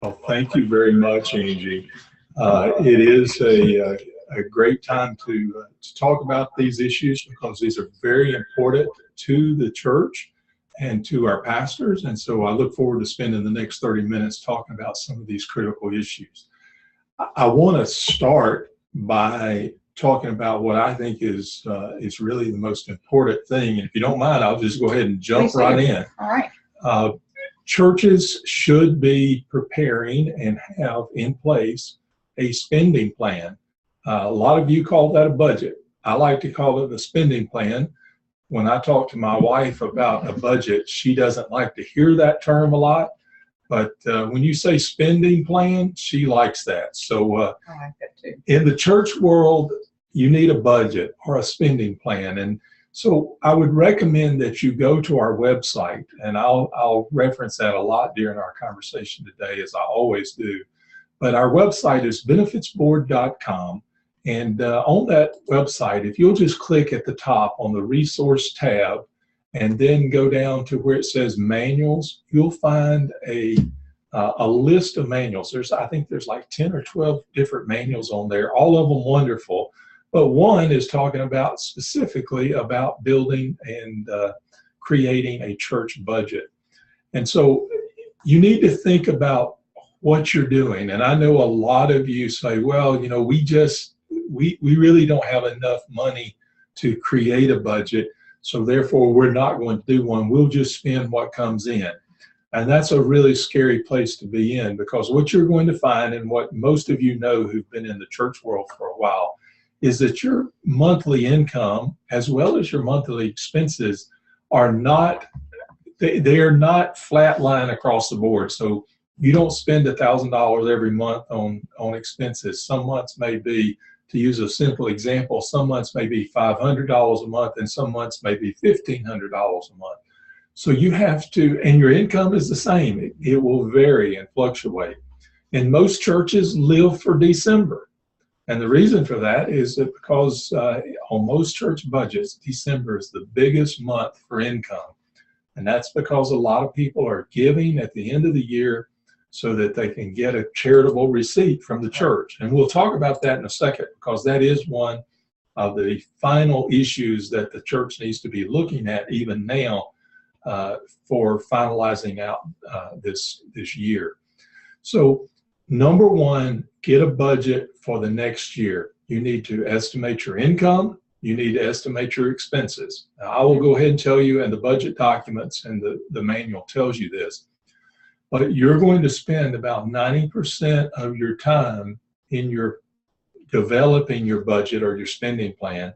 Well, thank you very much, Angie. It is a great time to talk about these issues because these are very important to the church and to our pastors. And so I look forward to spending the next 30 minutes talking about some of these critical issues. I want to start by talking about what I think is really the most important thing. And if you don't mind, I'll just go ahead and jump right in. All right. Churches should be preparing and have in place a spending plan. A lot of you call that a budget. I like to call it a spending plan. When I talk to my wife about a budget, she doesn't like to hear that term a lot. But when you say spending plan, she likes that. So I like that too. In the church world, you need a budget or a spending plan. And so I would recommend that you go to our website, and I'll reference that a lot during our conversation today, as I always do. But our website is benefitsboard.com. And on that website, if you'll just click at the top on the resource tab and then go down to where it says manuals, you'll find a list of manuals. I think there's like 10 or 12 different manuals on there, all of them wonderful. But one is talking about specifically about building and creating a church budget. And so you need to think about what you're doing. And I know a lot of you say, well, you know, we really don't have enough money to create a budget, so therefore we're not going to do one. We'll just spend what comes in. And that's a really scary place to be in, because what you're going to find, and what most of you know who've been in the church world for a while, is that your monthly income as well as your monthly expenses are not, they are not flat line across the board. So you don't spend $1,000 every month on expenses. Some months may be, to use a simple example, some months may be $500 a month and some months may be $1,500 a month. So you have to, and your income is the same. It will vary and fluctuate. And most churches live for December. And the reason for that is that because on most church budgets, December is the biggest month for income. And that's because a lot of people are giving at the end of the year so that they can get a charitable receipt from the church. And we'll talk about that in a second, because that is one of the final issues that the church needs to be looking at even now for finalizing out this year. So number one, get a budget for the next year. You need to estimate your income. You need to estimate your expenses. Now, I will go ahead and tell you, and the budget documents and the manual tells you this, but you're going to spend about 90% of your time in your developing your budget or your spending plan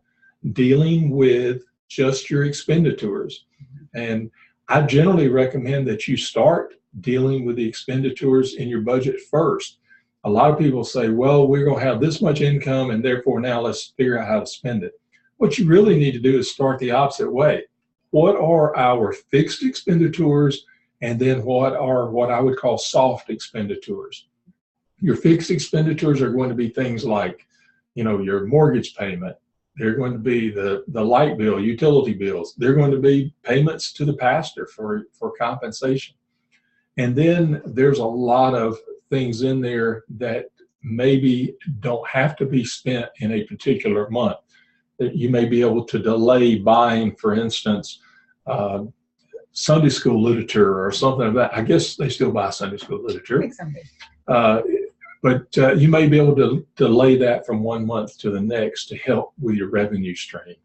dealing with just your expenditures. And I generally recommend that you start dealing with the expenditures in your budget first. A lot of people say, well, we're going to have this much income and therefore now let's figure out how to spend it. What you really need to do is start the opposite way. What are our fixed expenditures, and then what are what I would call soft expenditures? Your fixed expenditures are going to be things like, you know, your mortgage payment. They're going to be the light bill, utility bills. They're going to be payments to the pastor for compensation. And then there's a lot of things in there that maybe don't have to be spent in a particular month. That you may be able to delay buying, for instance, Sunday school literature or something of that. I guess they still buy Sunday school literature. I think some do. But you may be able to delay that from one month to the next to help with your revenue stream.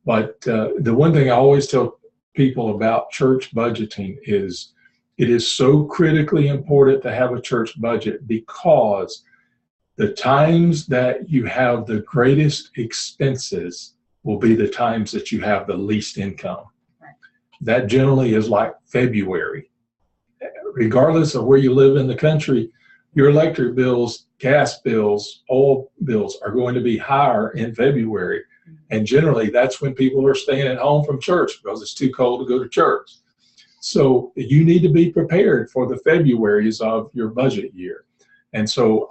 But the one thing I always tell people about church budgeting is it is so critically important to have a church budget, because the times that you have the greatest expenses will be the times that you have the least income. Right. That generally is like February. Regardless of where you live in the country, your electric bills, gas bills, oil bills are going to be higher in February. And generally that's when people are staying at home from church because it's too cold to go to church. So you need to be prepared for the Februarys of your budget year. And so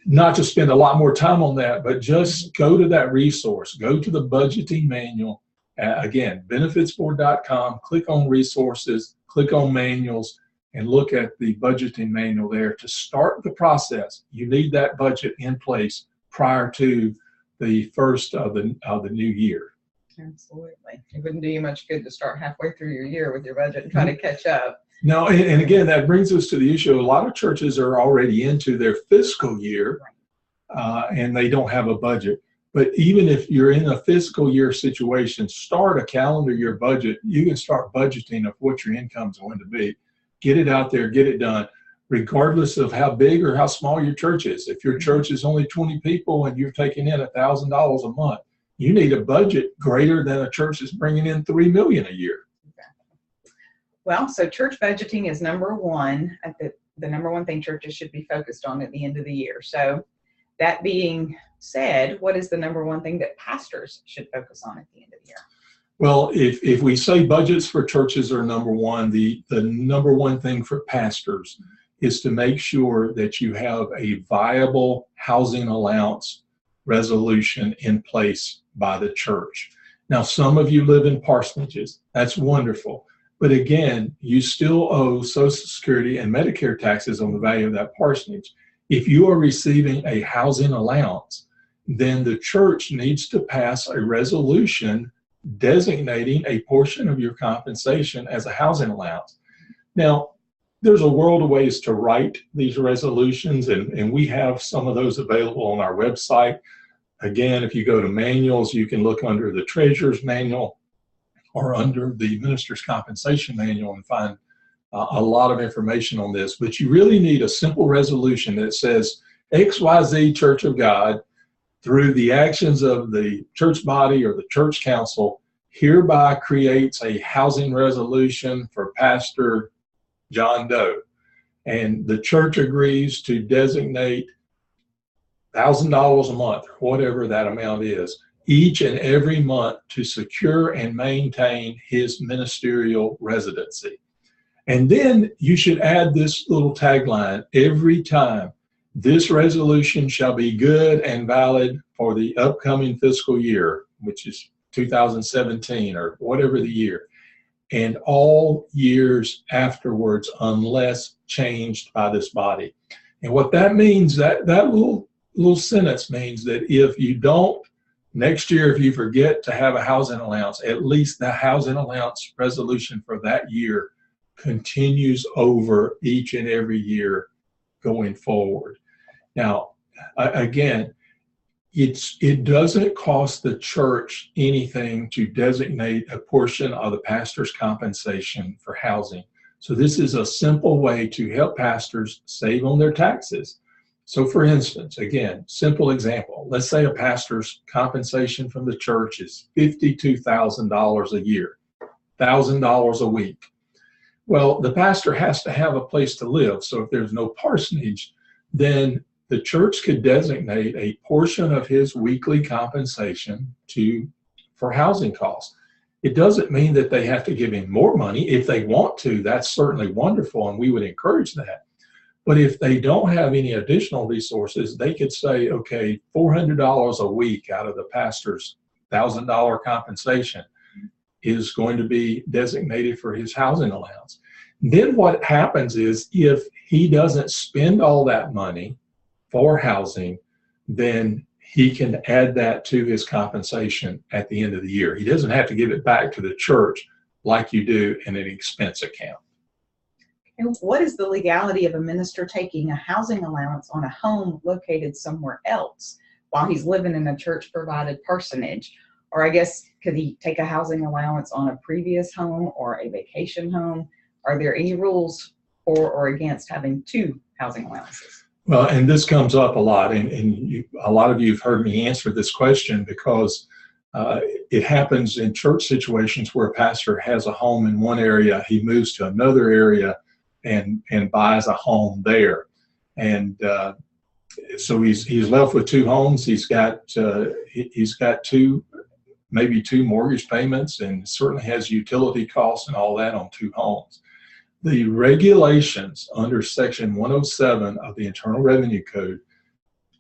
not to spend a lot more time on that, but just go to that resource, go to the budgeting manual. Again, benefitsboard.com, click on resources, click on manuals, and look at the budgeting manual there to start the process. You need that budget in place prior to the first of the new year. Absolutely. It wouldn't do you much good to start halfway through your year with your budget and try to catch up. No, and again, that brings us to the issue. A lot of churches are already into their fiscal year, and they don't have a budget. But even if you're in a fiscal year situation, start a calendar year budget. You can start budgeting of what your income is going to be. Get it out there, get it done, regardless of how big or how small your church is. If your church is only 20 people and you're taking in $1,000 a month, you need a budget greater than a church that's bringing in $3 million a year. Well, so church budgeting is number one, the number one thing churches should be focused on at the end of the year. So that being said, what is the number one thing that pastors should focus on at the end of the year? Well, if we say budgets for churches are number one, the number one thing for pastors is to make sure that you have a viable housing allowance resolution in place by the church. Now, some of you live in parsonages. That's wonderful. But again, you still owe Social Security and Medicare taxes on the value of that parsonage. If you are receiving a housing allowance, then the church needs to pass a resolution designating a portion of your compensation as a housing allowance. Now, there's a world of ways to write these resolutions, and we have some of those available on our website. Again, if you go to manuals, you can look under the Treasurer's Manual or under the Minister's Compensation Manual and find a lot of information on this. But you really need a simple resolution that says XYZ Church of God, through the actions of the church body or the church council, hereby creates a housing resolution for Pastor John Doe. And the church agrees to designate $1,000 a month, or whatever that amount is, each and every month to secure and maintain his ministerial residency. And then you should add this little tagline every time: this resolution shall be good and valid for the upcoming fiscal year, which is 2017 or whatever the year, and all years afterwards unless changed by this body. And what that means, that little sentence means that if you don't, next year, if you forget to have a housing allowance, at least the housing allowance resolution for that year continues over each and every year going forward. Now, again, it doesn't cost the church anything to designate a portion of the pastor's compensation for housing. So this is a simple way to help pastors save on their taxes. So for instance, again, simple example, let's say a pastor's compensation from the church is $52,000 a year, $1,000 a week. Well, the pastor has to have a place to live. So if there's no parsonage, then the church could designate a portion of his weekly compensation for housing costs. It doesn't mean that they have to give him more money. If they want to, that's certainly wonderful, and we would encourage that. But if they don't have any additional resources, they could say, okay, $400 a week out of the pastor's $1,000 compensation is going to be designated for his housing allowance. Then what happens is, if he doesn't spend all that money for housing, then he can add that to his compensation at the end of the year. He doesn't have to give it back to the church like you do in an expense account. And what is the legality of a minister taking a housing allowance on a home located somewhere else while he's living in a church-provided parsonage? Or I guess, could he take a housing allowance on a previous home or a vacation home? Are there any rules for or against having two housing allowances? Well, and this comes up a lot, and a lot of you have heard me answer this question because it happens in church situations where a pastor has a home in one area, he moves to another area and buys a home there. And so he's left with two homes. He's got maybe two mortgage payments, and certainly has utility costs and all that on two homes. The regulations under Section 107 of the Internal Revenue Code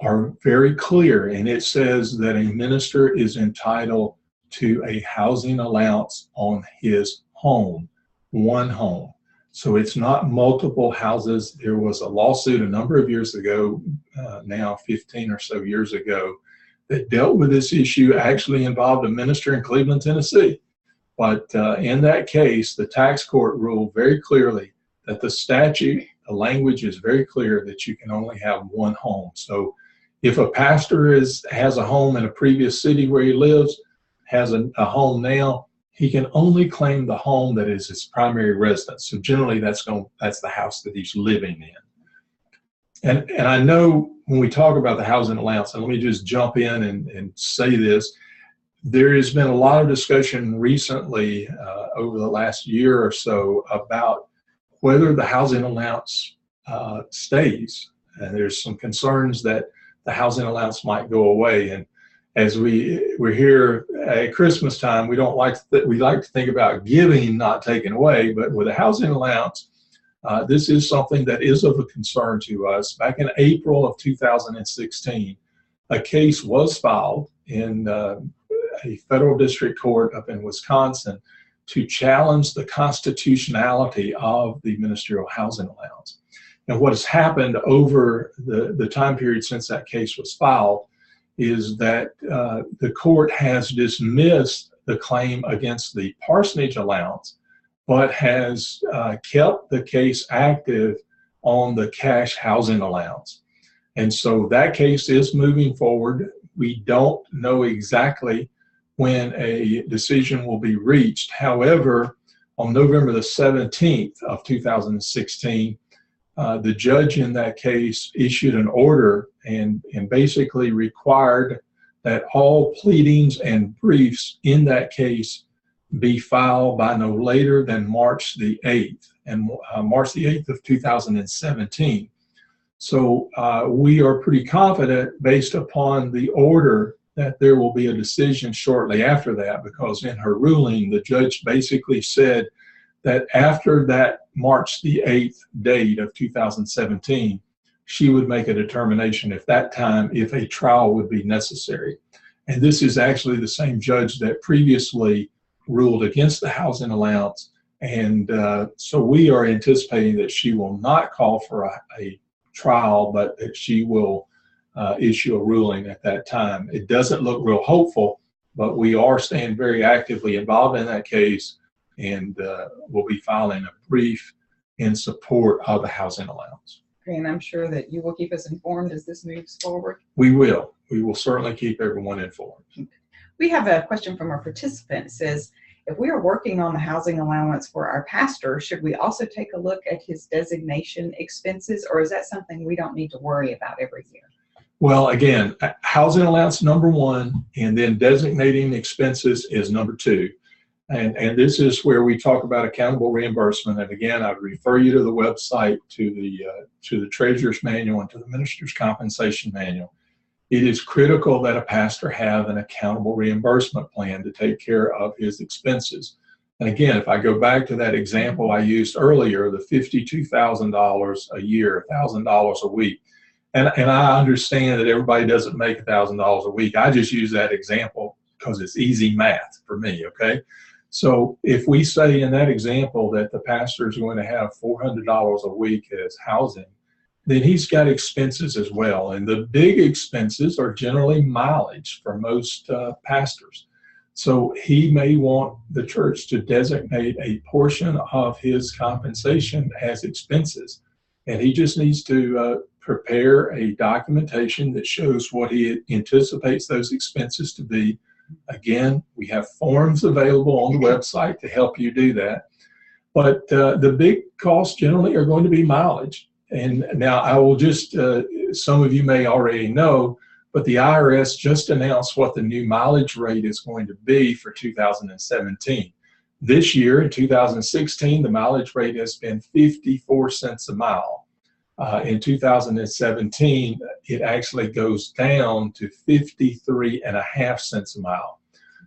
are very clear, and it says that a minister is entitled to a housing allowance on his home, one home. So it's not multiple houses. There was a lawsuit a number of years ago, now 15 or so years ago, that dealt with this issue, actually involved a minister in Cleveland, Tennessee. But in that case, the tax court ruled very clearly that the statute, the language is very clear that you can only have one home. So if a pastor has a home in a previous city where he lives, has a home now, he can only claim the home that is his primary residence. So generally that's the house that he's living in. And I know when we talk about the housing allowance, and let me just jump in and say this, there has been a lot of discussion recently over the last year or so about whether the housing allowance stays. And there's some concerns that the housing allowance might go away. And as we're here at Christmas time, we like to think about giving, not taking away. But with a housing allowance, this is something that is of a concern to us. Back in April of 2016, a case was filed in a federal district court up in Wisconsin to challenge the constitutionality of the ministerial housing allowance. And what has happened over the time period since that case was filed is that the court has dismissed the claim against the parsonage allowance, but has kept the case active on the cash housing allowance. And so that case is moving forward. We don't know exactly when a decision will be reached. However, on November the 17th of 2016, the judge in that case issued an order and basically required that all pleadings and briefs in that case be filed by no later than March the 8th, and March the 8th of 2017. So we are pretty confident, based upon the order, that there will be a decision shortly after that, because in her ruling, the judge basically said that after that March the 8th date of 2017, she would make a determination at that time if a trial would be necessary. And this is actually the same judge that previously ruled against the housing allowance. And so we are anticipating that she will not call for a trial, but that she will issue a ruling at that time. It doesn't look real hopeful, but we are staying very actively involved in that case, and we'll be filing a brief in support of the housing allowance. And I'm sure that you will keep us informed as this moves forward. We will. We will certainly keep everyone informed. We have a question from our participant. It says, if we are working on the housing allowance for our pastor, should we also take a look at his designation expenses, or is that something we don't need to worry about every year? Well, again, housing allowance number one, and then designating expenses is number two. And this is where we talk about accountable reimbursement. And again, I would refer you to the website, to the Treasurer's Manual, and to the Minister's Compensation Manual. It is critical that a pastor have an accountable reimbursement plan to take care of his expenses. And again, if I go back to that example I used earlier, the $52,000 a year, $1,000 a week, and I understand that everybody doesn't make $1,000 a week. I just use that example because it's easy math for me, okay? So if we say in that example that the pastor is going to have $400 a week as housing, then he's got expenses as well. And the big expenses are generally mileage for most pastors. So he may want the church to designate a portion of his compensation as expenses. And he just needs to prepare a documentation that shows what he anticipates those expenses to be. Again, we have forms available on the website to help you do that. But the big costs generally are going to be mileage. And now I will just, some of you may already know, but the IRS just announced what the new mileage rate is going to be for 2017. This year, in 2016, the mileage rate has been 54 cents a mile. In 2017, it actually goes down to 53.5 cents a mile.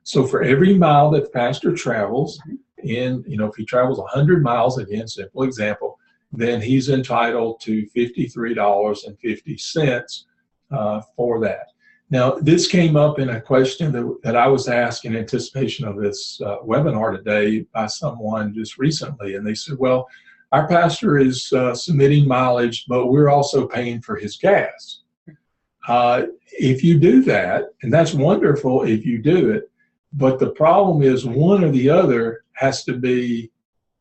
So for every mile that the pastor travels, if he travels 100 miles, again, simple example, then he's entitled to $53.50 for that. Now, this came up in a question that I was asked in anticipation of this webinar today by someone just recently, and they said, well, our pastor is submitting mileage, but we're also paying for his gas. If you do that, and that's wonderful if you do it, but the problem is one or the other has to be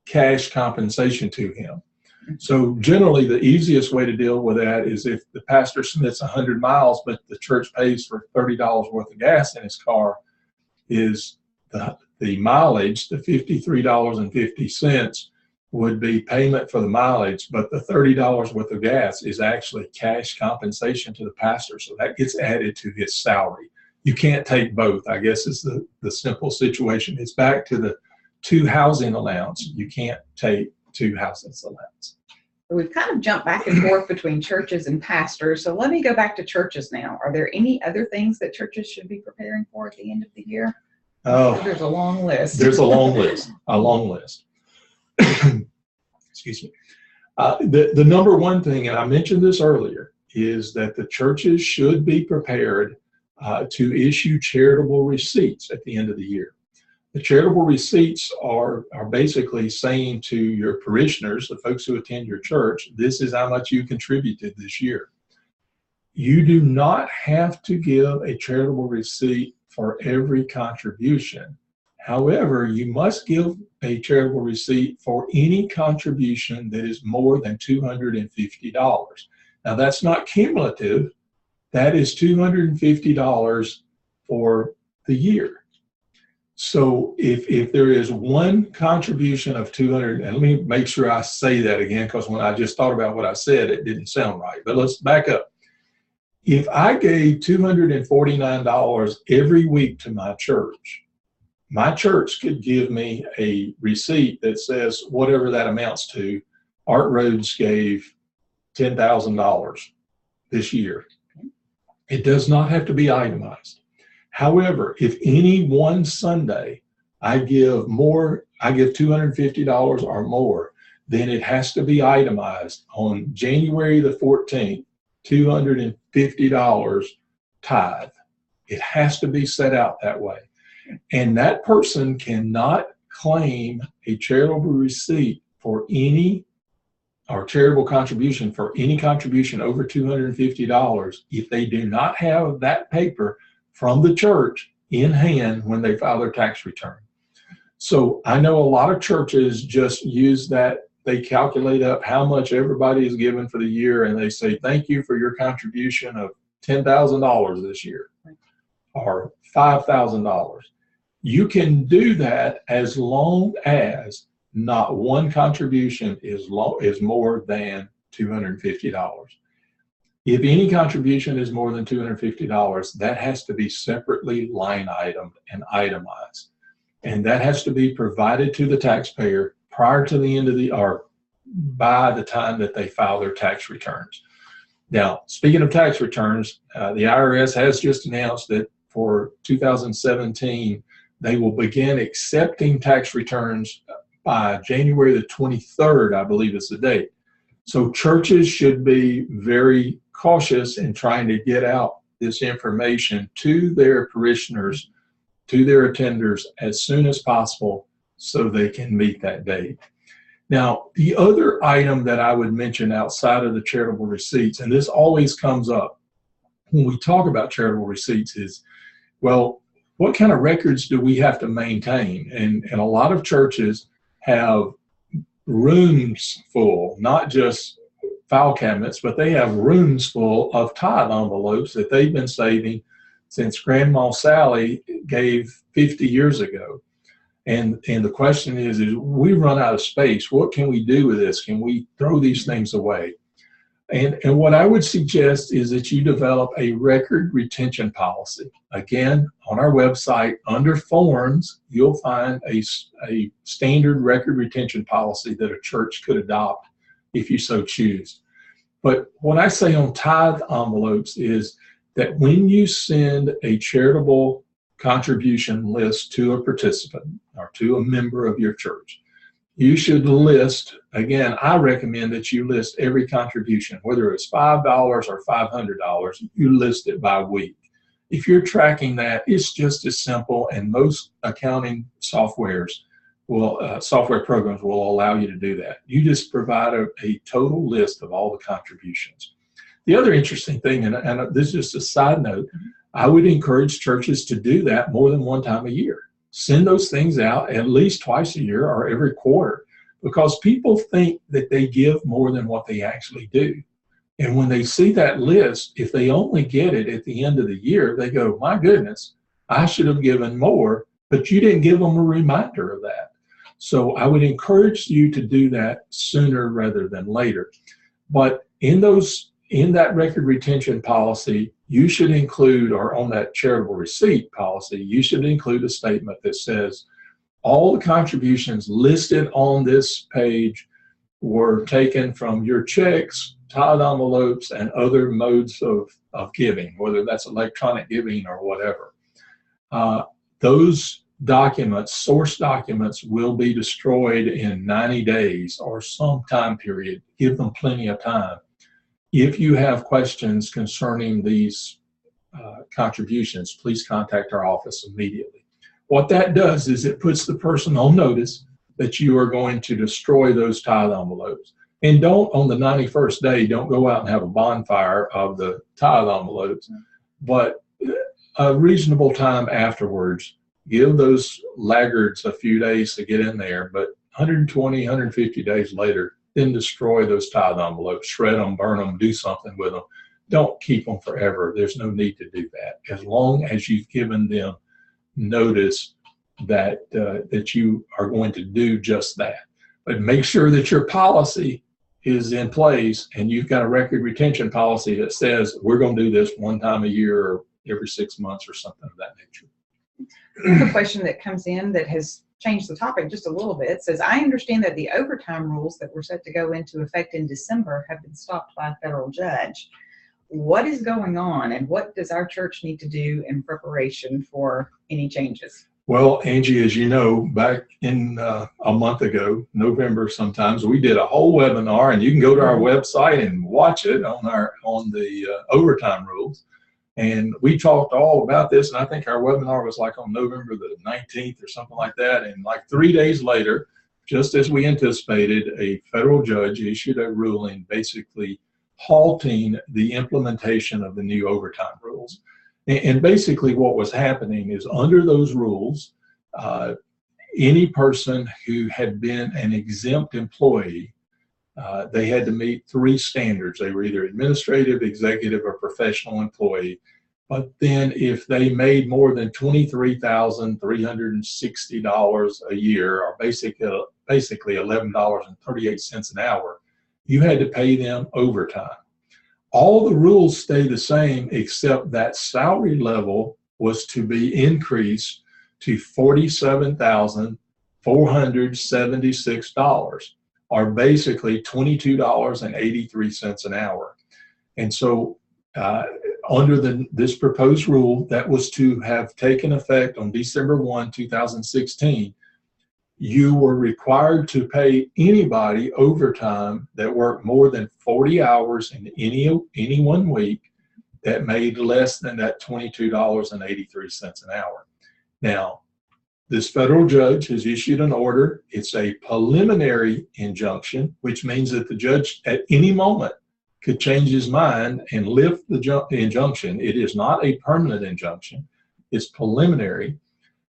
cash compensation to him. So generally the easiest way to deal with that is if the pastor submits 100 miles, but the church pays for $30 worth of gas in his car, is the mileage, the $53.50 would be payment for the mileage, but the $30 worth of gas is actually cash compensation to the pastor. So that gets added to his salary. You can't take both, I guess is the simple situation. It's back to the 2 housing allowance. You can't take 2 housing allowance. We've kind of jumped back and forth between churches and pastors. So let me go back to churches now. Are there any other things that churches should be preparing for at the end of the year? Oh, There's a long list. There's a long list, a long list. Excuse me. The number one thing, and I mentioned this earlier, is that the churches should be prepared to issue charitable receipts at the end of the year. The charitable receipts are basically saying to your parishioners, the folks who attend your church, this is how much you contributed this year. You do not have to give a charitable receipt for every contribution. However, you must give a charitable receipt for any contribution that is more than $250. Now that's not cumulative. That is $250 for the year. So if there is one contribution of 200, and let me make sure I say that again, because when I just thought about what I said, it didn't sound right. But let's back up. If I gave $249 every week to my church could give me a receipt that says whatever that amounts to. Art Rhodes gave $10,000 this year. It does not have to be itemized. However, if any one Sunday I give $250 or more, then it has to be itemized on January the 14th, $250 tithe. It has to be set out that way. And that person cannot claim a charitable receipt for any, or charitable contribution for any contribution over $250 if they do not have that paper from the church in hand when they file their tax return. So I know a lot of churches just use that. They calculate up how much everybody is given for the year and they say, thank you for your contribution of $10,000 this year or $5,000. You can do that as long as not one contribution is more than $250. If any contribution is more than $250, that has to be separately line itemed and itemized. And that has to be provided to the taxpayer prior to the end of or by the time that they file their tax returns. Now, speaking of tax returns, the IRS has just announced that for 2017, they will begin accepting tax returns by January the 23rd, I believe is the date. So churches should be very cautious in trying to get out this information to their parishioners, to their attenders as soon as possible so they can meet that date. Now, the other item that I would mention outside of the charitable receipts, and this always comes up when we talk about charitable receipts, is, well, what kind of records do we have to maintain? And a lot of churches have rooms full, not just file cabinets, but they have rooms full of tithe envelopes that they've been saving since Grandma Sally gave 50 years ago. And the question is we run out of space. What can we do with this? Can we throw these things away? And what I would suggest is that you develop a record retention policy. Again, on our website, under forms, you'll find a standard record retention policy that a church could adopt if you so choose. But what I say on tithe envelopes is that when you send a charitable contribution list to a participant or to a member of your church, you should list, again, I recommend that you list every contribution, whether it's $5 or $500, you list it by week. If you're tracking that, it's just as simple, and most accounting softwares software programs will allow you to do that. You just provide a total list of all the contributions. The other interesting thing, and this is just a side note, I would encourage churches to do that more than one time a year. Send those things out at least twice a year or every quarter, because people think that they give more than what they actually do. And when they see that list, if they only get it at the end of the year, they go, my goodness, I should have given more, but you didn't give them a reminder of that. So I would encourage you to do that sooner rather than later. But in that record retention policy, you should include, or on that charitable receipt policy, you should include a statement that says all the contributions listed on this page were taken from your checks, tithe envelopes, and other modes of giving, whether that's electronic giving or whatever. Those documents, source documents, will be destroyed in 90 days or some time period. Give them plenty of time. If you have questions concerning these contributions, please contact our office immediately. What that does is it puts the person on notice that you are going to destroy those tithe envelopes. And don't, on the 91st day, don't go out and have a bonfire of the tithe envelopes, but a reasonable time afterwards. Give those laggards a few days to get in there, but 120, 150 days later, then destroy those tithe envelopes, shred them, burn them, do something with them. Don't keep them forever. There's no need to do that. As long as you've given them notice that that you are going to do just that. But make sure that your policy is in place and you've got a record retention policy that says we're going to do this one time a year or every 6 months or something of that nature. A question that comes in that has changed the topic just a little bit. It says, I understand that the overtime rules that were set to go into effect in December have been stopped by a federal judge. What is going on, and what does our church need to do in preparation for any changes? Well, Angie, as you know, back in a month ago, November sometimes, we did a whole webinar, and you can go to our website and watch it on the overtime rules. And we talked all about this, and I think our webinar was like on November the 19th or something like that. And like 3 days later, just as we anticipated, a federal judge issued a ruling basically halting the implementation of the new overtime rules. And basically what was happening is under those rules, any person who had been an exempt employee, they had to meet 3 standards. They were either administrative, executive, or professional employee. But then if they made more than $23,360 a year, or basically $11.38 an hour, you had to pay them overtime. All the rules stay the same, except that salary level was to be increased to $47,476, or basically $22.83 an hour. And so under this proposed rule that was to have taken effect on December 1, 2016, you were required to pay anybody overtime that worked more than 40 hours in any 1 week that made less than that $22.83 an hour. Now, this federal judge has issued an order. It's a preliminary injunction, which means that the judge at any moment could change his mind and lift the injunction. It is not a permanent injunction. It's preliminary.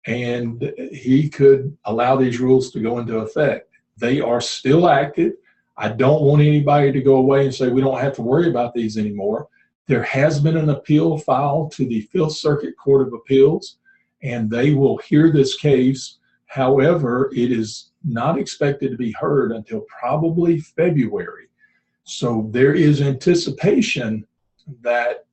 And he could allow these rules to go into effect. They are still active. I don't want anybody to go away and say we don't have to worry about these anymore. There has been an appeal filed to the Fifth Circuit Court of Appeals, and they will hear this case. However, it is not expected to be heard until probably February. So there is anticipation that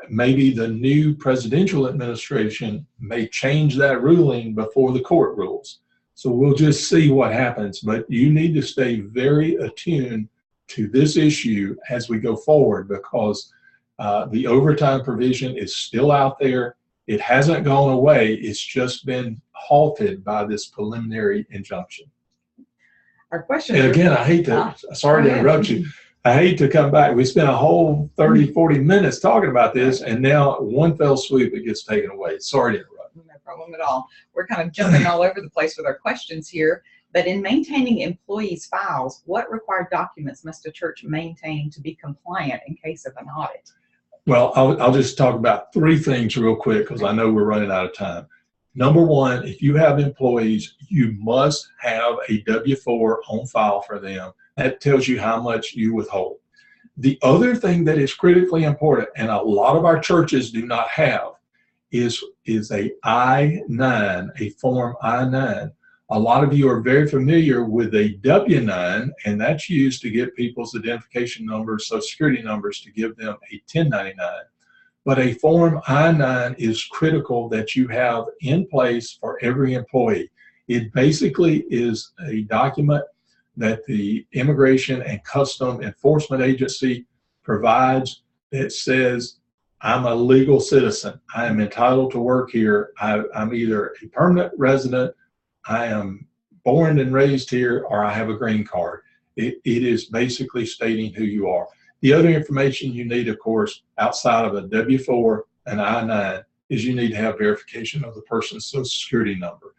maybe the new presidential administration may change that ruling before the court rules. So we'll just see what happens, but you need to stay very attuned to this issue as we go forward, because the overtime provision is still out there. It hasn't gone away. It's just been halted by this preliminary injunction. Our question. And again, I hate to, sorry to interrupt you. I hate to come back. We spent a whole 30, 40 minutes talking about this, and now one fell swoop, it gets taken away. Sorry to interrupt. No problem. problem at all. We're kind of jumping all over the place with our questions here. But in maintaining employees' files, what required documents must a church maintain to be compliant in case of an audit? Well, I'll just talk about three things real quick because I know we're running out of time. Number one, if you have employees, you must have a W-4 on file for them. That tells you how much you withhold. The other thing that is critically important, and a lot of our churches do not have, is a I-9, a form I-9. A lot of you are very familiar with a W-9, and that's used to get people's identification numbers, social security numbers, to give them a 1099. But a form I-9 is critical that you have in place for every employee. It basically is a document that the Immigration and Customs Enforcement Agency provides that says, I'm a legal citizen. I am entitled to work here. I'm either a permanent resident, I am born and raised here, or I have a green card. It is basically stating who you are. The other information you need, of course, outside of a W-4 and I-9 is you need to have verification of the person's social security number.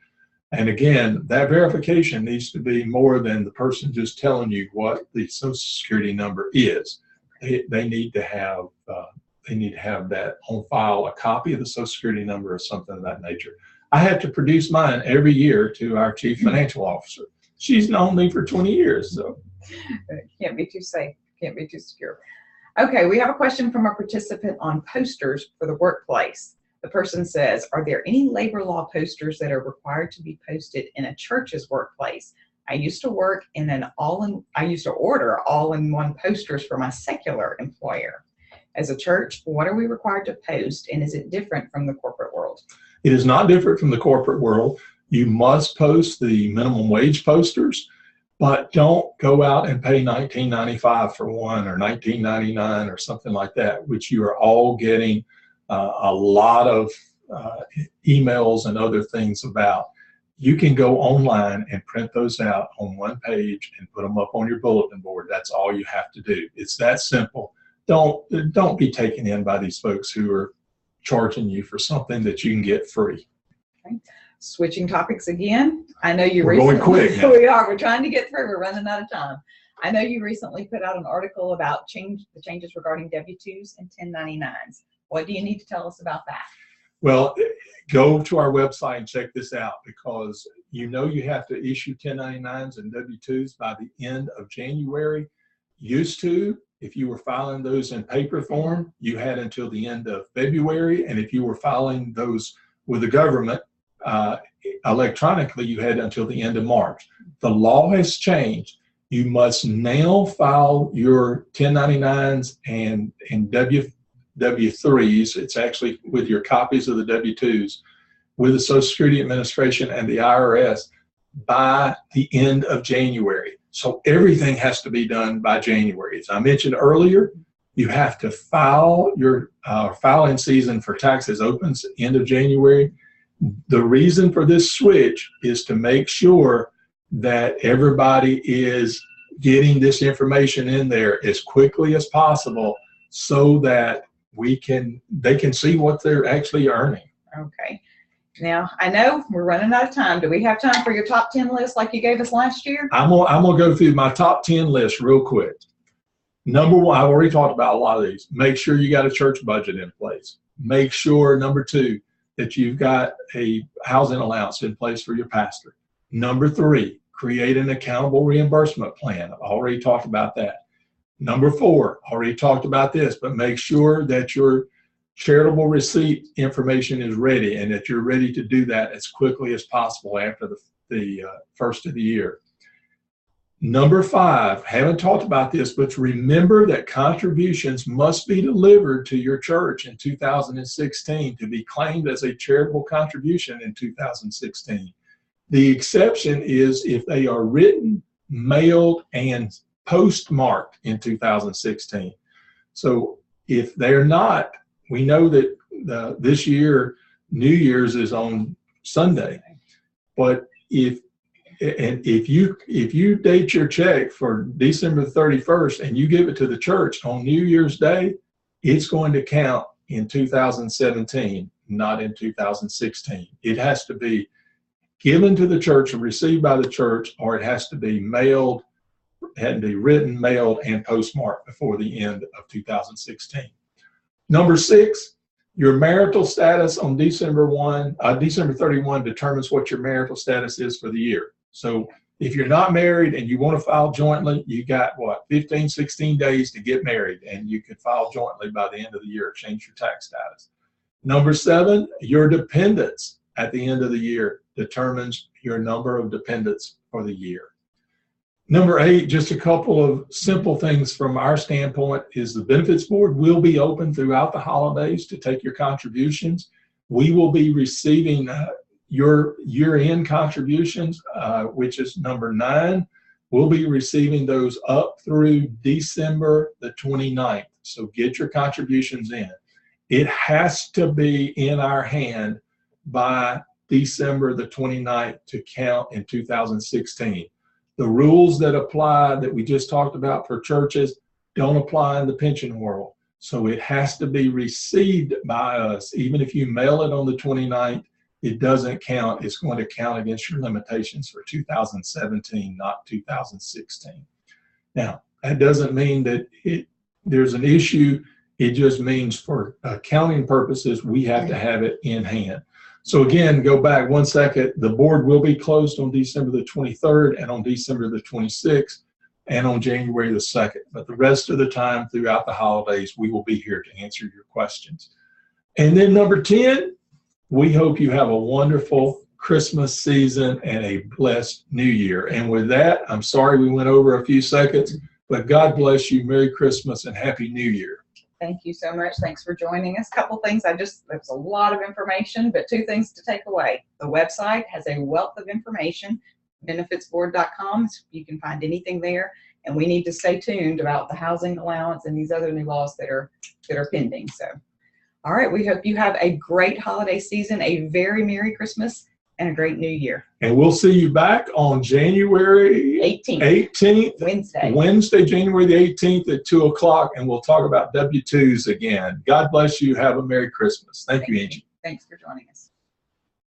And again, that verification needs to be more than the person just telling you what the social security number is. They need to have that on file, a copy of the social security number or something of that nature. I have to produce mine every year to our chief financial officer. She's known me for 20 years, so. Can't be too safe, can't be too secure. Okay, we have a question from a participant on posters for the workplace. The person says, are there any labor law posters that are required to be posted in a church's workplace? I used to order all-in-one posters for my secular employer. As a church, what are we required to post, and is it different from the corporate world? It is not different from the corporate world. You must post the minimum wage posters, but don't go out and pay $19.95 for one or $19.99 or something like that, which you are all getting a lot of emails and other things about. You can go online and print those out on one page and put them up on your bulletin board. That's all you have to do. It's that simple. Don't be taken in by these folks who are charging you for something that you can get free. Okay. Switching topics again. I know you We're recently, going quick now. We are. We're trying to get through. We're running out of time. I know you recently put out an article about the changes regarding W-2s and 1099s. What do you need to tell us about that? Well, go to our website and check this out, because you have to issue 1099s and W-2s by the end of January. Used to, if you were filing those in paper form, you had until the end of February, and if you were filing those with the government electronically, you had until the end of March. The law has changed. You must now file your 1099s and W-3s. It's actually with your copies of the W-2s with the Social Security Administration and the IRS by the end of January. So everything has to be done by January. As I mentioned earlier, you have to file your filing season for taxes opens end of January. The reason for this switch is to make sure that everybody is getting this information in there as quickly as possible so that they can see what they're actually earning. Okay. Now, I know we're running out of time. Do we have time for your top 10 list like you gave us last year? I'm gonna go through my top 10 list real quick. Number one, I've already talked about a lot of these. Make sure you got a church budget in place. Make sure, number two, that you've got a housing allowance in place for your pastor. Number three, create an accountable reimbursement plan. I've already talked about that. Number four, already talked about this, but make sure that your charitable receipt information is ready and that you're ready to do that as quickly as possible after the first of the year. Number five, haven't talked about this, but remember that contributions must be delivered to your church in 2016 to be claimed as a charitable contribution in 2016. The exception is if they are written, mailed, and postmarked in 2016. So if they're not, we know that this year, New Year's is on Sunday, but if you date your check for December 31st and you give it to the church on New Year's Day, it's going to count in 2017, not in 2016. It has to be given to the church and received by the church, or it has to be mailed, had to be written, mailed, and postmarked before the end of 2016. Number 6, your marital status on December 31 determines what your marital status is for the year. So if you're not married and you want to file jointly, you got what, 15, 16 days to get married, and you can file jointly by the end of the year, change your tax status. Number 7, your dependents at the end of the year determines your number of dependents for the year. Number 8, just a couple of simple things from our standpoint, is the benefits board will be open throughout the holidays to take your contributions. We will be receiving your year-end contributions, which is number 9. We'll be receiving those up through December the 29th. So get your contributions in. It has to be in our hand by December the 29th to count in 2016. The rules that apply that we just talked about for churches don't apply in the pension world. So it has to be received by us. Even if you mail it on the 29th, it doesn't count. It's going to count against your limitations for 2017, not 2016. Now, that doesn't mean that there's an issue. It just means for accounting purposes, we have to have it in hand. So again, go back 1 second. The board will be closed on December the 23rd and on December the 26th and on January the 2nd. But the rest of the time throughout the holidays, we will be here to answer your questions. And then number 10, we hope you have a wonderful Christmas season and a blessed New Year. And with that, I'm sorry we went over a few seconds, but God bless you. Merry Christmas and Happy New Year. Thank you so much. Thanks for joining us. Couple things. There's a lot of information, but 2 things to take away. The website has a wealth of information, benefitsboard.com. You can find anything there. And we need to stay tuned about the housing allowance and these other new laws that are pending. So, all right. We hope you have a great holiday season, a very Merry Christmas, and a great New Year. And we'll see you back on January 18th. Wednesday, January the 18th at 2 o'clock, and we'll talk about W-2s again. God bless you. Have a Merry Christmas. Thank you, Angie. Thanks for joining us.